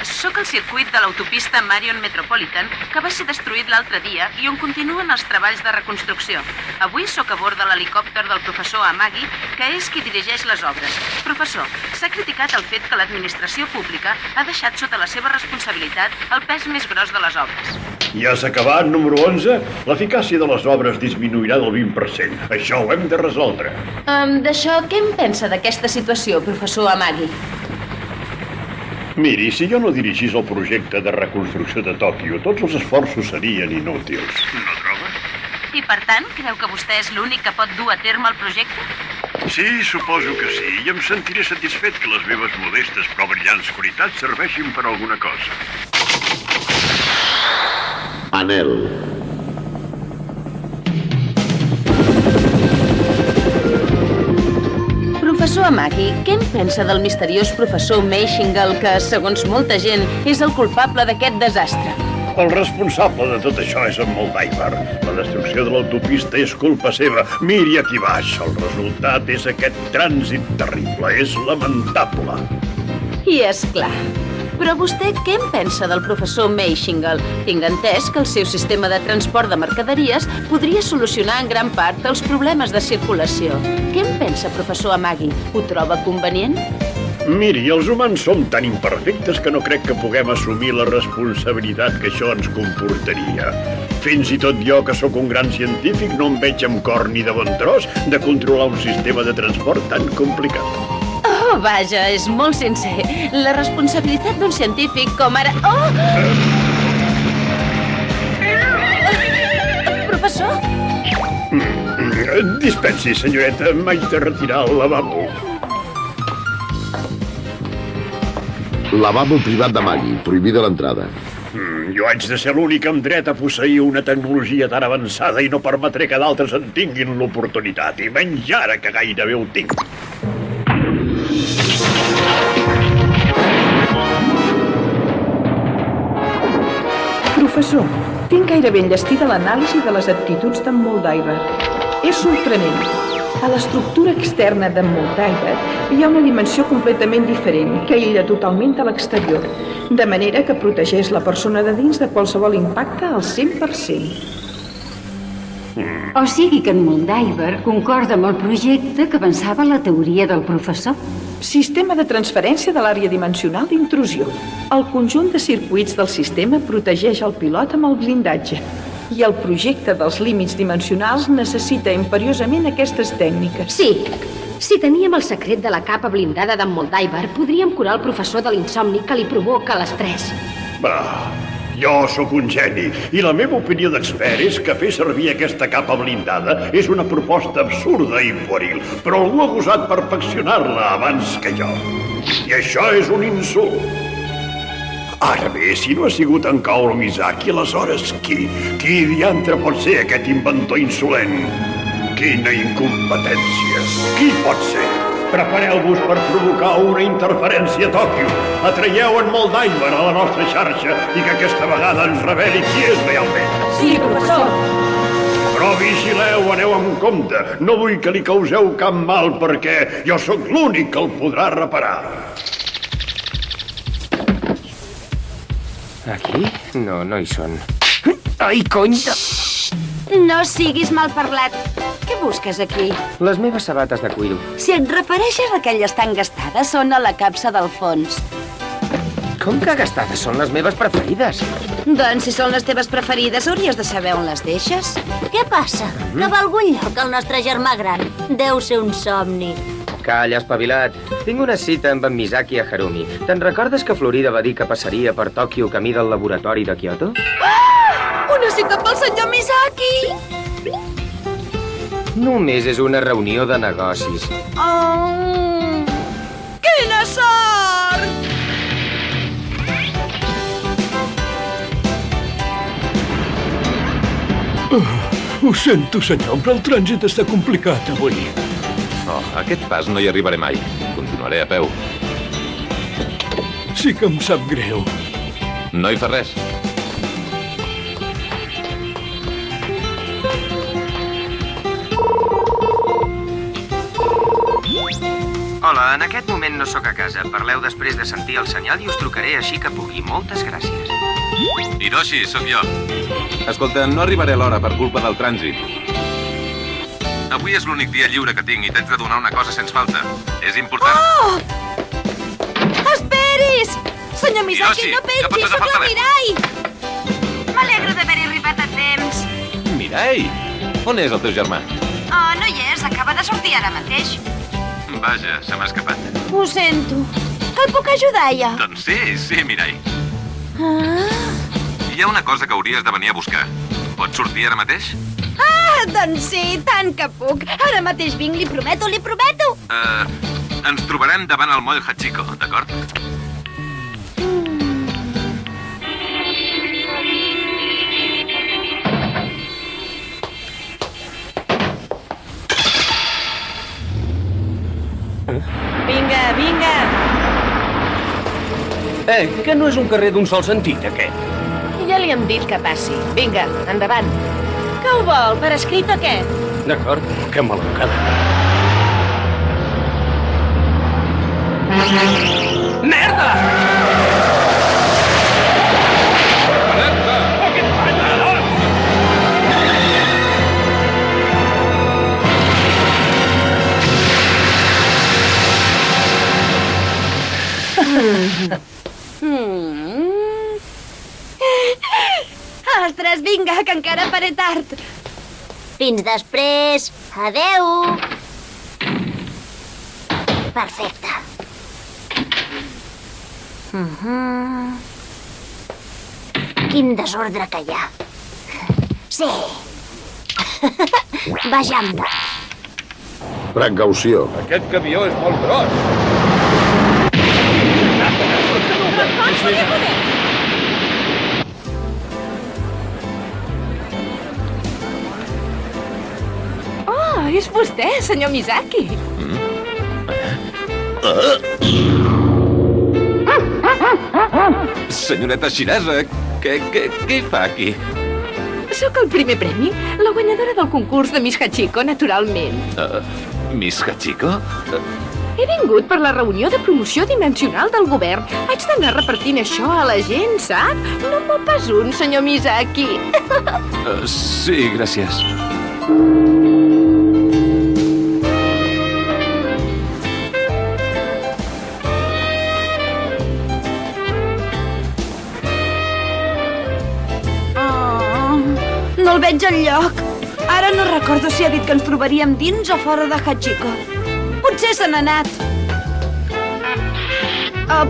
sóc al circuit de l'autopista Marion Metropolitan, que va ser destruït l'altre dia i on continuen els treballs de reconstrucció. Avui sóc a bord de l'helicòpter del professor Amagi, que és qui dirigeix les obres. Professor, s'ha criticat el fet que l'administració pública ha deixat sota la seva responsabilitat el pes més gros de les obres. Ja s'ha acabat, número 11. L'eficàcia de les obres disminuirà del 20%. Això ho hem de resoldre. D'això, què en pensa d'aquesta situació, professor Amagi? Miri, si jo no dirigís el projecte de reconstrucció de Tòquio, tots els esforços serien inútils. No troba? I per tant, creu que vostè és l'únic que pot dur a terme el projecte? Sí, suposo que sí. I em sentiré satisfet que les meves modestes però brillants qualitats serveixin per alguna cosa. Anel. Professor Amagi, què en pensa del misteriós professor Meishingal que, segons molta gent, és el culpable d'aquest desastre? El responsable de tot això és en Moldiver. La destrucció de l'autopista és culpa seva. Miri aquí baix. El resultat és aquest trànsit terrible. És lamentable. I és clar. Però vostè què en pensa del professor Meishingal? Tinc entès que el seu sistema de transport de mercaderies podria solucionar en gran part els problemes de circulació. Què en pensa, professor Amagi? Ho troba convenient? Miri, els humans som tan imperfectes que no crec que puguem assumir la responsabilitat que això ens comportaria. Fins i tot jo, que sóc un gran científic, no em veig amb cor ni de bon tros de controlar un sistema de transport tan complicat. Oh, vaja, és molt sincer. La responsabilitat d'un científic com ara... Oh! Professor? Dispensi, senyoreta, m'haig de retirar al lavabo. Lavabo privat de Maggie, prohibida l'entrada. Jo haig de ser l'únic amb dret a posseir una tecnologia tan avançada i no permetré que d'altres en tinguin l'oportunitat, i menys ara que gairebé ho tinc. Professor, tinc gairebé enllestida l'anàlisi de les aptituds d'en Moldiver. És sorprenent. A l'estructura externa d'en Moldiver hi ha una dimensió completament diferent que aïlla totalment a l'exterior, de manera que protegeix la persona de dins de qualsevol impacte al 100%. O sigui que en Moldiver concorda amb el projecte que avançava la teoria del professor. Sistema de transferència de l'àrea dimensional d'intrusió. El conjunt de circuits del sistema protegeix el pilot amb el blindatge. I el projecte dels límits dimensionals necessita imperiosament aquestes tècniques. Sí. Si teníem el secret de la capa blindada d'en Moldiver, podríem curar el professor de l'insomni que li provoca l'estrès. Jo sóc un geni, i la meva opinió d'expert és que fer servir aquesta capa blindada és una proposta absurda i pueril, però algú ha gosat perfeccionar-la abans que jo. I això és un insult. Ara bé, si no ha sigut en Kaoru Misaki, aleshores qui? Qui diantre pot ser aquest inventor insolent? Quina incompetència! Qui pot ser? Prepareu-vos per provocar una interferència a Tòquio. Atraieu en Moldiver a la nostra xarxa i que aquesta vegada ens reveli qui és realment. Sí, professor. Però vigileu, aneu amb compte. No vull que li causeu cap mal perquè jo sóc l'únic que el podrà reparar. Aquí? No, no hi són. Ai, cony! No siguis malparlat. Què busques aquí? Les meves sabates de cuiro. Si et refereixes a aquelles tan gastades, són a la capsa del fons. Com que gastades? Són les meves preferides. Doncs si són les teves preferides, hauries de saber on les deixes. Què passa? No va a algun lloc el nostre germà gran? Deu ser un somni. Calla, espavilat. Tinc una cita amb en Misaki a Harumi. Te'n recordes que Florida va dir que passaria per Tòquio camí del laboratori de Kyoto? Una cita pel senyor Misaki! Només és una reunió de negocis. Oh! Quina sort! Ho sento, senyor, però el trànsit està complicat avui. Oh, a aquest pas no hi arribaré mai. Continuaré a peu. Sí que em sap greu. No hi fa res. Hola, en aquest moment moment no sóc a casa. Parleu després de sentir el senyal i us trucaré així que pugui. Moltes gràcies. Hiroshi, sóc jo. Escolta, no arribaré a l'hora per culpa del trànsit. Avui és l'únic dia lliure que tinc i t'haig de donar una cosa sens falta. És important. Oh! Esperis! Senyor Misaki, no pensi, sóc la Mirai! M'alegro d'haver-hi arribat a temps. Mirai, on és el teu germà? Oh, no hi és, acaba de sortir ara mateix. Vaja, se m'ha escapat. Ho sento. El puc ajudar, jo? Doncs sí, Mirai. Hi ha una cosa que hauries de venir a buscar. Pots sortir ara mateix? Doncs sí, tant que puc. Ara mateix vinc, li prometo, li prometo. Ens trobarem davant el moll Hachiko, d'acord? Vinga, vinga. Que no és un carrer d'un sol sentit, aquest? Ja li hem dit que passi. Vinga, endavant. Què ho vol? Per escrit o què? D'acord, que maleducada. Merda! Ostres, vinga, que encara faré tard. Fins després. Adeu. Perfecte. Quin desordre que hi ha. Sí. Vejam-te. Precaució. Aquest camió és molt gros. Oh, és vostè, senyor Misaki. Senyoreta Shirasa, què hi fa aquí? Sóc el primer premi, la guanyadora del concurs de Miss Hachiko, naturalment. Miss Hachiko? He vingut per la reunió de promoció dimensional del govern. Haig d'anar repartint això a la gent, sap? No en vol pas un, senyor Misaki. Sí, gràcies. No el veig enlloc. Ara no recordo si ha dit que ens trobaríem dins o fora de Hachiko. Potser se n'ha anat.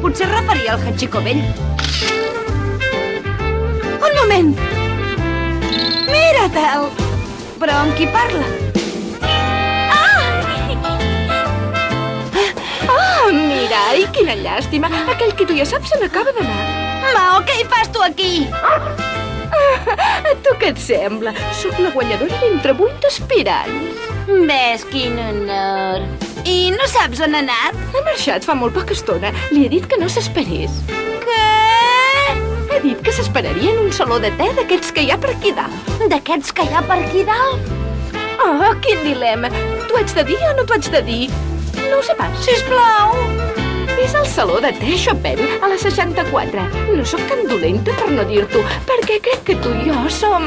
Potser es referia al Hachiko vell. Un moment! Mira-te'l! Però amb qui parla? Mira, i quina llàstima. Aquell que tu ja saps se n'acaba d'anar. Mao, què hi fas tu aquí? Tu què et sembla? Sóc la guanyadora d'entre 8 aspirants. Ves, quin honor. I no saps on ha anat? Ha marxat fa molt poca estona. Li he dit que no s'esperés. Què? He dit que s'esperaria en un saló de te d'aquests que hi ha per aquí dalt. D'aquests que hi ha per aquí dalt? Oh, quin dilema. T'ho haig de dir o no t'ho haig de dir? No ho sé pas. Sisplau. És el saló de te Chopin, a la 64. No sóc tan dolenta per no dir-t'ho, perquè crec que tu i jo som...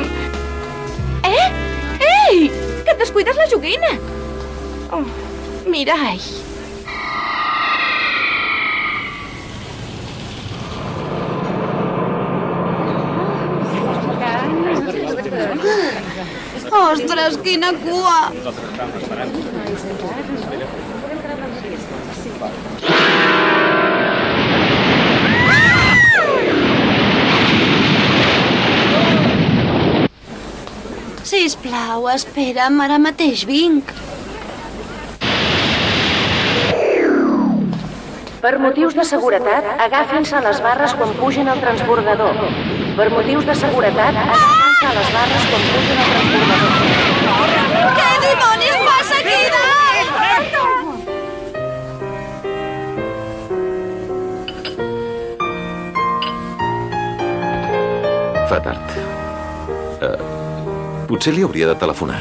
Ei! Que et descuides la joguina! Oh, Mirai. Ostres, quina cua! Sisplau, espera'm, ara mateix vinc. Per motius de seguretat, agafin-se a les barres quan pugen al transbordador. Per motius de seguretat, agafin-se a les barres quan pugen al transbordador. Què dimonis passa aquí dalt? Fa tard. Potser li hauria de telefonar.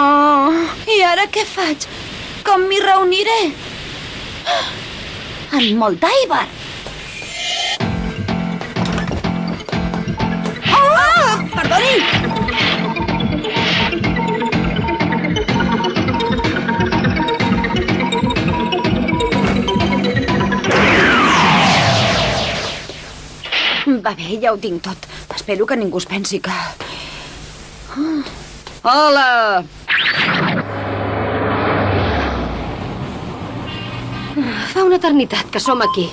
Oh, i I ara què faig? Com m'hi reuniré? En Moldiver! Perdoni! Va bé, ja ho tinc tot. Espero que ningú es pensi que... Hola! Fa una eternitat que som aquí.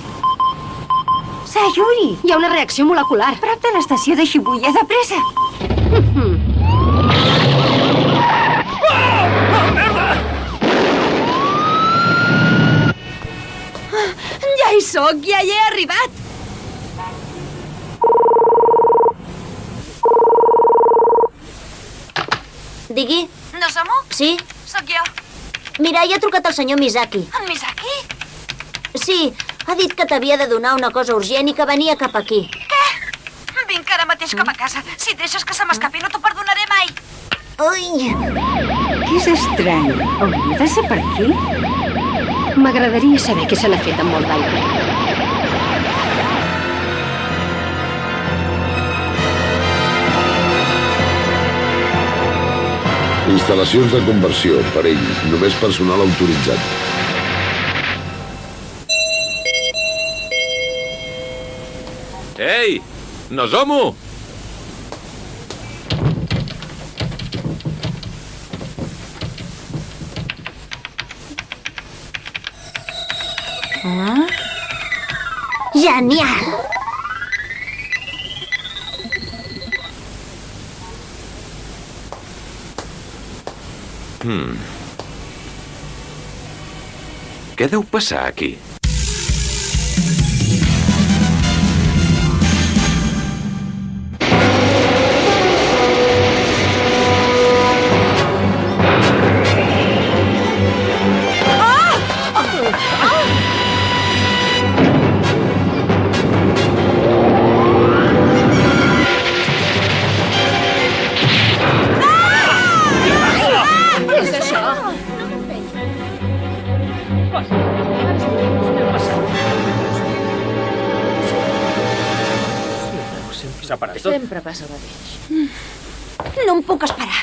Sayuri! Hi ha una reacció molecular. Prop de l'estació de Shibuya, de pressa! Ja hi sóc, ja hi he arribat! Digui. Nozomu? Sí? Sóc jo. Mira, ja ha trucat el senyor Misaki. En Misaki? Sí, ha dit que t'havia de donar una cosa urgent i que venia cap aquí. Què? Vinc ara mateix cap a casa. Si deixes que se m'escapi, no t'ho perdonaré mai. Ui! Que és estrany. Hauria de ser per aquí? M'agradaria saber què se n'ha fet amb Moldiver. Instal·lacions de conversió, parell, només personal autoritzat. Ei! Nozomu! Genial! Què deu passar aquí? Sempre passa el mateix. No em puc esperar.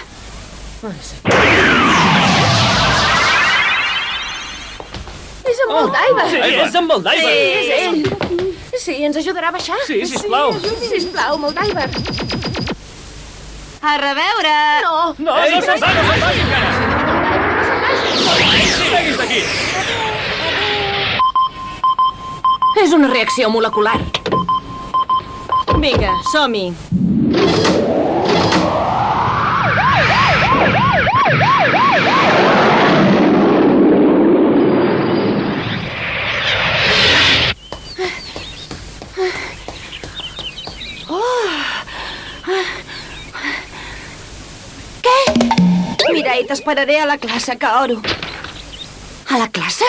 És en Moldiver. Sí, és en Moldiver. Sí, és ell. Sí, ens ajudarà a baixar? Sí, sisplau. Sisplau, Moldiver. A reveure! No. No, Ei, no se'n vagi encara. Seguis d'aquí. És una reacció molecular. Vinga, som-hi. Què? Mira, i t'esperaré a la classe, Kaoru. A la classe?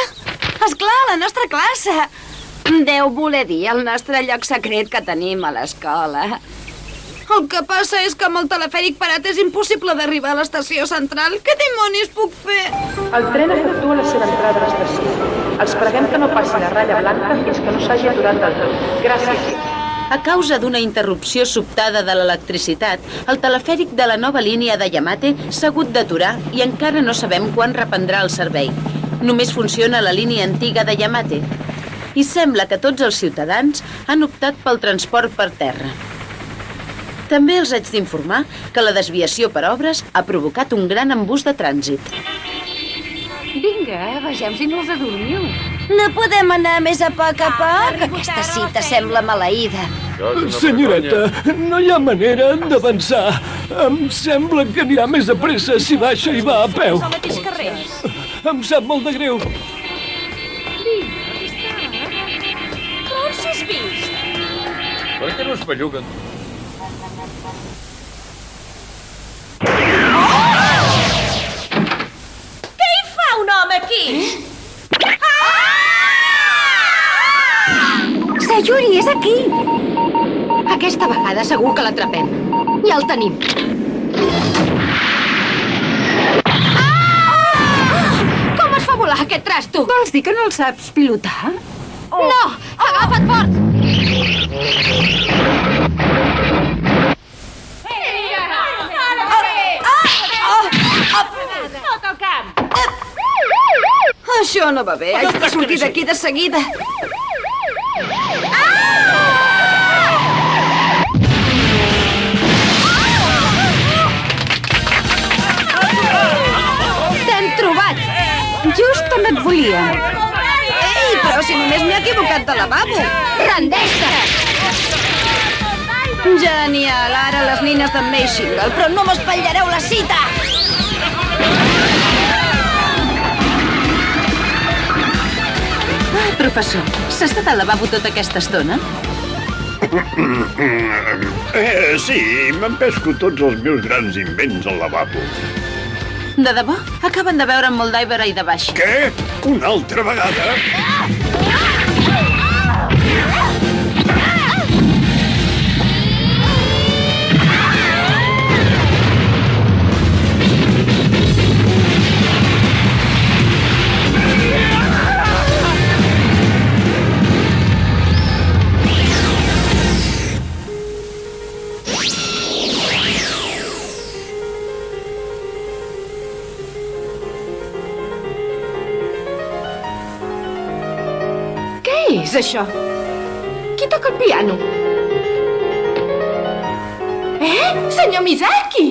Esclar, a la nostra classe. Deu voler dir el nostre lloc secret que tenim a l'escola. El que passa és que amb el telefèric parat és impossible d'arribar a l'estació central. Què dimonis puc fer? El tren efectua la seva entrada a l'estació. Els preguem que no passi la ratlla blanca fins que no s'hagi aturat del tot. Gràcies. A causa d'una interrupció sobtada de l'electricitat, el telefèric de la nova línia de Yamate s'ha hagut d'aturar i encara no sabem quan reprendrà el servei. Només funciona la línia antiga de Yamate. I sembla que tots els ciutadans han optat pel transport per terra. També els haig d'informar que la desviació per obres ha provocat un gran embús de trànsit. Vinga, vegem si no us adormiu. No podem anar més a poc? Aquesta cita sembla maleïda. Senyoreta, no hi ha manera d'avançar. Em sembla que anirà més de pressa si baixa i va a peu. Al mateix carrer. Em sap molt de greu. Però si has vist? Per què no es belluguen? Què hi fa un home aquí? Sayuri, és aquí! Aquesta vegada segur que l'atrapem. Ja el tenim. volar aquest trasto. Vols dir que no el saps pilotar? No! Agafa't fort! Tot el camp! Això no va bé. Haig de sortir d'aquí de seguida. T'hem trobat! Just on et volíem. Ei, però si només m'he equivocat de lavabo. Rendeix-te! Genial, ara les nines d'en Maysingle, però no m'espatllareu la cita! Professor, s'ha estat al lavabo tota aquesta estona? Sí, m'empesco tots els meus grans invents al lavabo. De debò? Acaben de veure en Moldiver ahir de baix. Què? Una altra vegada? Què és això? Qui toca el piano? Senyor Misaki!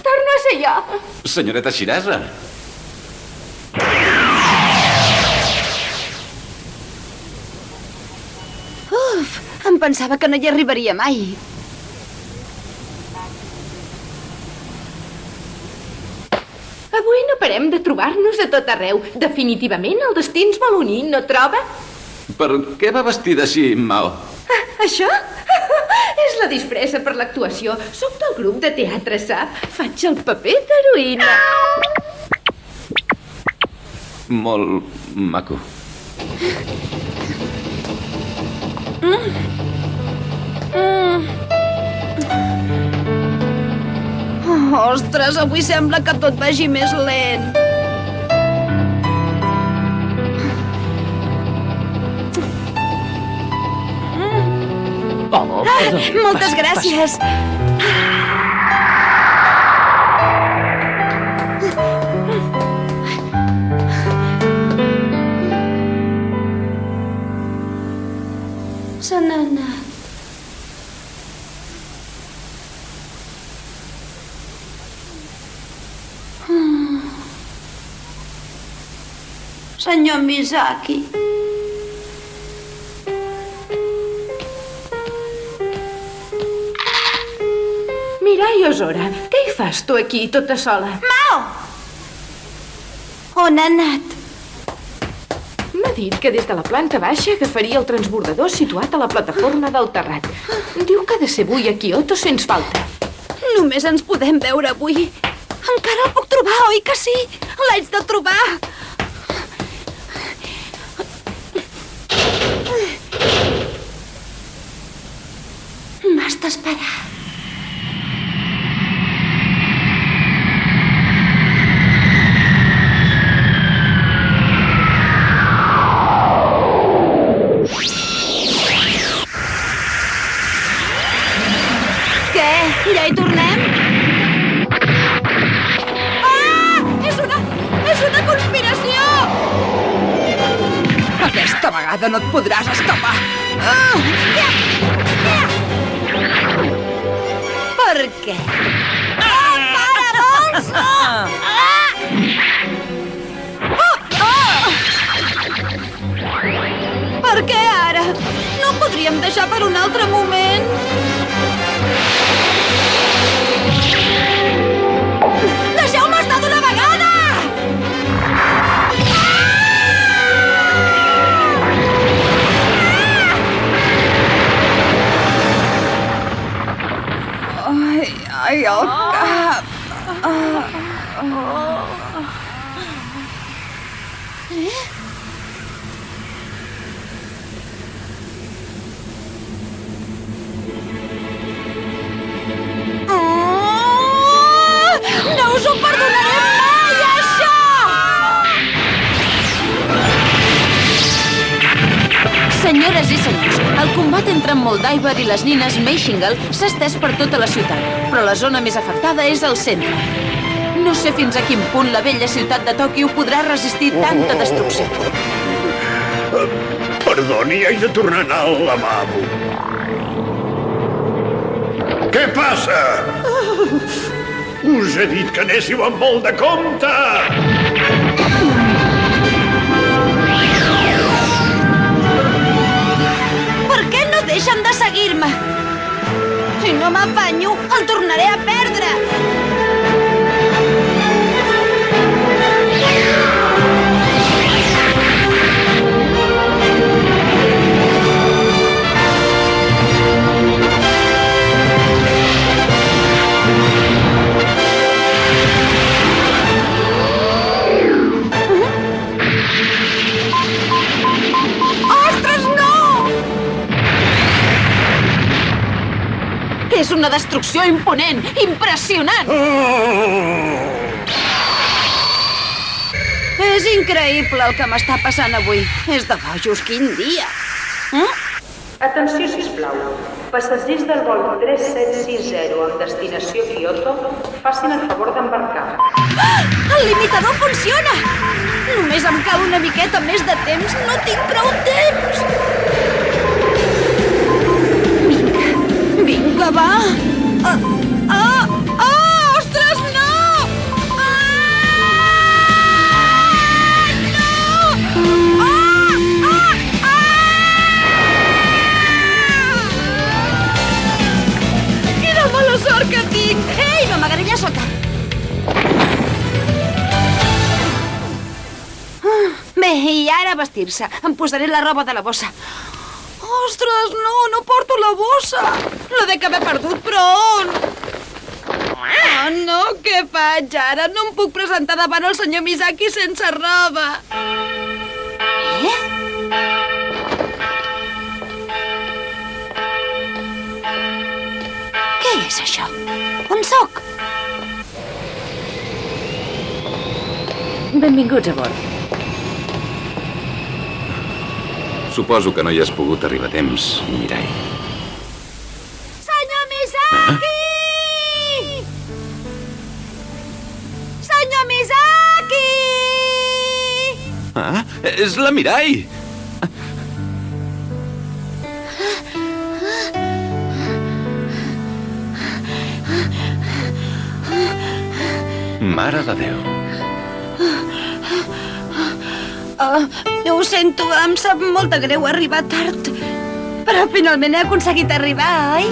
Torno a ser jo. Senyoreta Shirasa. Uf, em pensava que no hi arribaria mai. Avui no parem de trobar-nos a tot arreu. Definitivament el destí ens vol unir, no troba? Per què va vestida així, Mao? Això? És la disfressa per l'actuació. Soc del grup de teatre, sap? Faig el paper d'heroïna. Molt maco. Ostres, avui sembla que tot vagi més lent. Moltes gràcies. Se n'ha anat. Senyor Misaki. Mirai, Ozora, què hi fas tu aquí, tota sola? Mao! On ha anat? M'ha dit que des de la planta baixa agafaria el transbordador situat a la plataforma del terrat. Diu que ha de ser avui a Kyoto sens falta. Només ens podem veure avui. Encara el puc trobar, oi que sí? L'haig de trobar. M'has d'esperar. Què? Ja hi tornem? És una conspiració! Aquesta vegada no et podràs escapar. Per què? Paradols! Per què ara? No podríem deixar per un altre moment? Deixeu-me estar d'una vegada! Ai, el cap. No us ho perdonaré mai, això! combat entre en Moldiver i les nines Meishingle s'ha estès per tota la ciutat, però la zona més afectada és el centre. No sé fins a quin punt la vella ciutat de Tòquio podrà resistir tanta destrucció. Perdoni, haig de tornar a anar al lavabo. Què passa? Us he dit que anéssiu amb molt de compte! Per què no deixen de seguir-me? Si no m'afanyo, el tornaré a perdre! És una destrucció imponent, impressionant! És increïble el que m'està passant avui. És de bojos, quin dia! Atenció, sisplau. Passatgers del vol 3760 amb destinació Kyoto, facin el favor d'embarcar. El limitador funciona! Només em cal una miqueta més de temps. No tinc prou temps! Vinga, va! Ostres, no! Quina mala sort que tinc! Ei, m'amagaré allà sota! Bé, i ara vestir-se. Em posaré la roba de la bossa. Ostres, no porto la bossa. La dec haver perdut, però on? Oh, no, què faig ara? No em puc presentar davant el senyor Misaki sense roba. Què és això? On sóc? Benvinguts a bord. Suposo que no hi has pogut arribar a temps, Mirai. Senyor Misaki! Senyor Misaki! Ah, és la Mirai! Mare de Déu. Ho sento, em sap molt de greu arribar tard. Però finalment he aconseguit arribar, oi?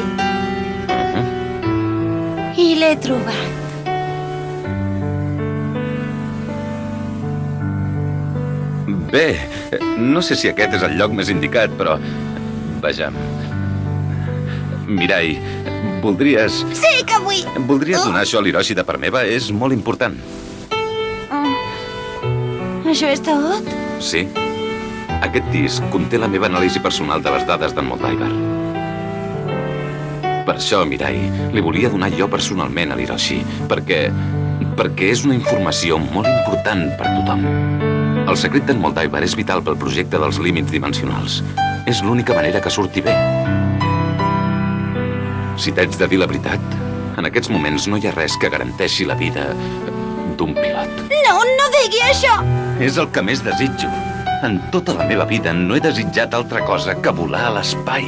I l'he trobat. Bé, no sé si aquest és el lloc més indicat, però... Vejam. Mirai, voldries... Sí que vull! Voldries donar això a l'Hiroshi de part meva? És molt important. Això és tot? Sí. Aquest disc conté la meva anàlisi personal de les dades d'en Moldiver. Per això, Mirai, li volia donar jo personalment a l'Hiroshi, perquè és una informació molt important per tothom. El secret d'en Moldiver és vital pel projecte dels límits dimensionals. És l'única manera que surti bé. Si t'haig de dir la veritat, en aquests moments no hi ha res que garanteixi la vida d'un pilot. No digui això! És el que més desitjo. En tota la meva vida no he desitjat altra cosa que volar a l'espai.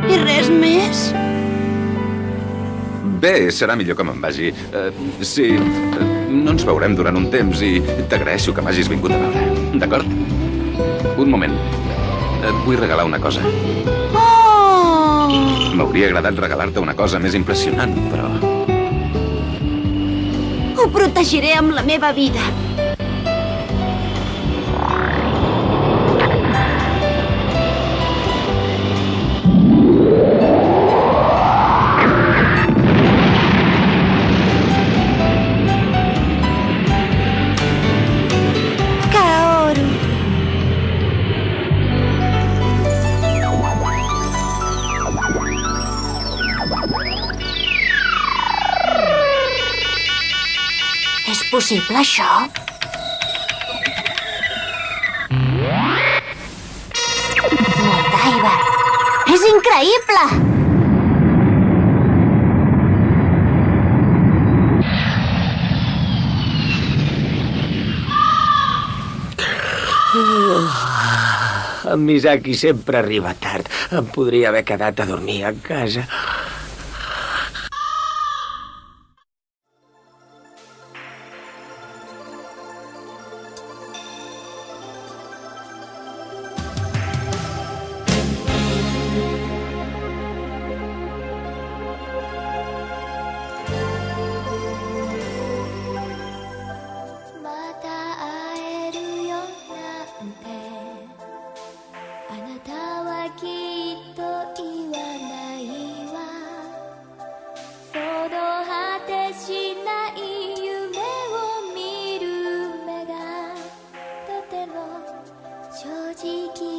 I res més? Bé, serà millor que me'n vagi. Sí, no ens veurem durant un temps i t'agraeixo que m'hagis vingut a veure. D'acord? Un moment. Et vull regalar una cosa. M'hauria agradat regalar-te una cosa més impressionant, però... Ho protegiré amb la meva vida. Kaoru. És possible, això? Moldiver. És increïble! En Misaki sempre arriba tard. Em podria haver quedat a dormir a casa. Chiqui